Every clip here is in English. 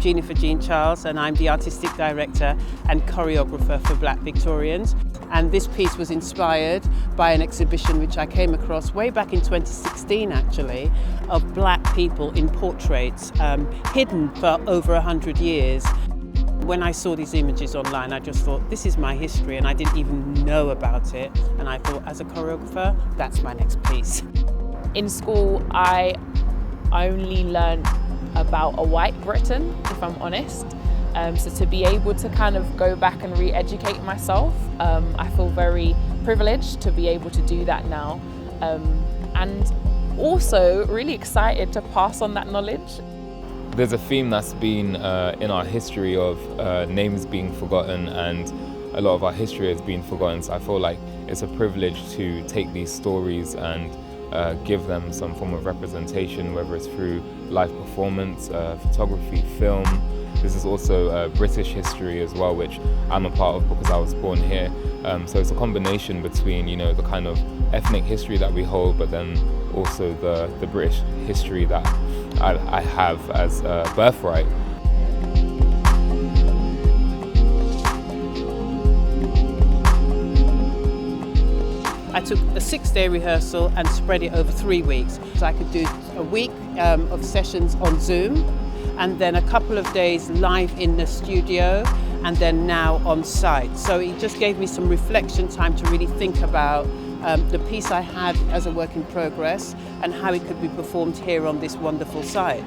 Jeanefer Jean-Charles and I'm the Artistic Director and Choreographer for Black Victorians. And this piece was inspired by an exhibition which I came across way back in 2016 actually, of black people in portraits, hidden for over 100 years. When I saw these images online, I just thought, this is my history, and I didn't even know about it. And I thought, as a choreographer, that's my next piece. In school, I only learned about a white Britain, if I'm honest. So to be able to kind of go back and re-educate myself, I feel very privileged to be able to do that now. And also really excited to pass on that knowledge. There's a theme that's been in our history of names being forgotten, and a lot of our history has been forgotten. So I feel like it's a privilege to take these stories and give them some form of representation, whether it's through live performance, photography, film. This is also British history as well, which I'm a part of because I was born here. So it's a combination between, you know, the kind of ethnic history that we hold, but then also the British history that I have as a birthright. I took a 6-day rehearsal and spread it over 3 weeks. So I could do a week of sessions on Zoom, and then a couple of days live in the studio, and then now on site. So it just gave me some reflection time to really think about the piece I had as a work in progress and how it could be performed here on this wonderful site.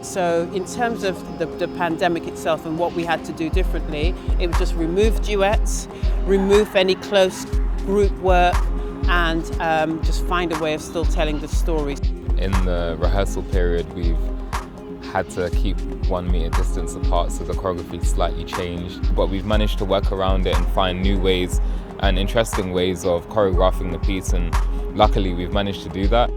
So in terms of the pandemic itself and what we had to do differently, it was just remove duets, remove any close group work, and just find a way of still telling the stories. In the rehearsal period, we've had to keep 1 meter distance apart, so the choreography slightly changed, but we've managed to work around it and find new ways and interesting ways of choreographing the piece, and luckily we've managed to do that.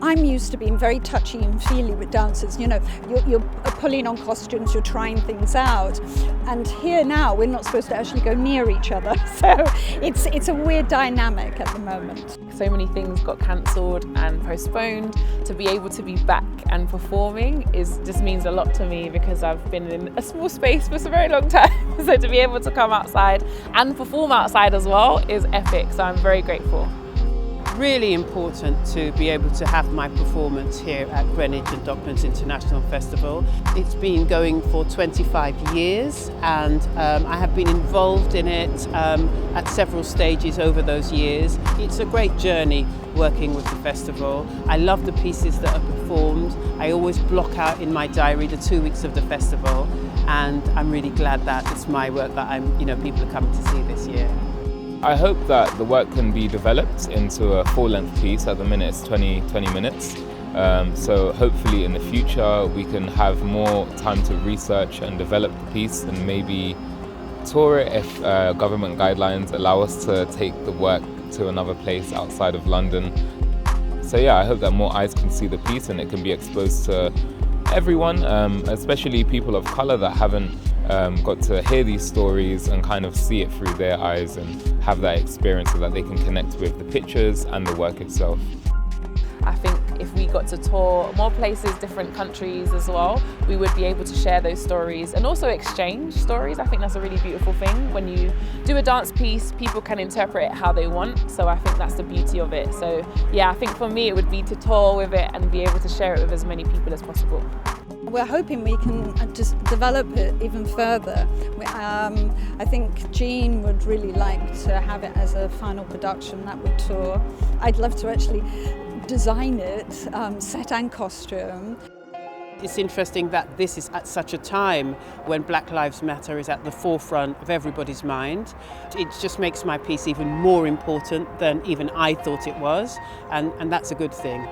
I'm used to being very touchy and feely with dancers. You know, you're pulling on costumes, you're trying things out. And here now, we're not supposed to actually go near each other. So it's a weird dynamic at the moment. So many things got cancelled and postponed. To be able to be back and performing just means a lot to me, because I've been in a small space for a very long time. So to be able to come outside and perform outside as well is epic. So I'm very grateful. Really important to be able to have my performance here at Greenwich and Docklands International Festival. It's been going for 25 years, and I have been involved in it at several stages over those years. It's a great journey working with the festival. I love the pieces that are performed. I always block out in my diary the 2 weeks of the festival, and I'm really glad that it's my work that people are coming to see this year. I hope that the work can be developed into a full-length piece. At the minute it's 20 minutes. So hopefully in the future we can have more time to research and develop the piece, and maybe tour it if government guidelines allow us to take the work to another place outside of London. So yeah, I hope that more eyes can see the piece and it can be exposed to everyone, especially people of colour that haven't got to hear these stories and kind of see it through their eyes and have that experience so that they can connect with the pictures and the work itself. I think if we got to tour more places, different countries as well, we would be able to share those stories and also exchange stories. I think that's a really beautiful thing. When you do a dance piece, people can interpret it how they want. So I think that's the beauty of it. So yeah, I think for me it would be to tour with it and be able to share it with as many people as possible. We're hoping we can just develop it even further. I think Jean would really like to have it as a final production that would tour. I'd love to actually design it, set and costume. It's interesting that this is at such a time when Black Lives Matter is at the forefront of everybody's mind. It just makes my piece even more important than even I thought it was, and that's a good thing.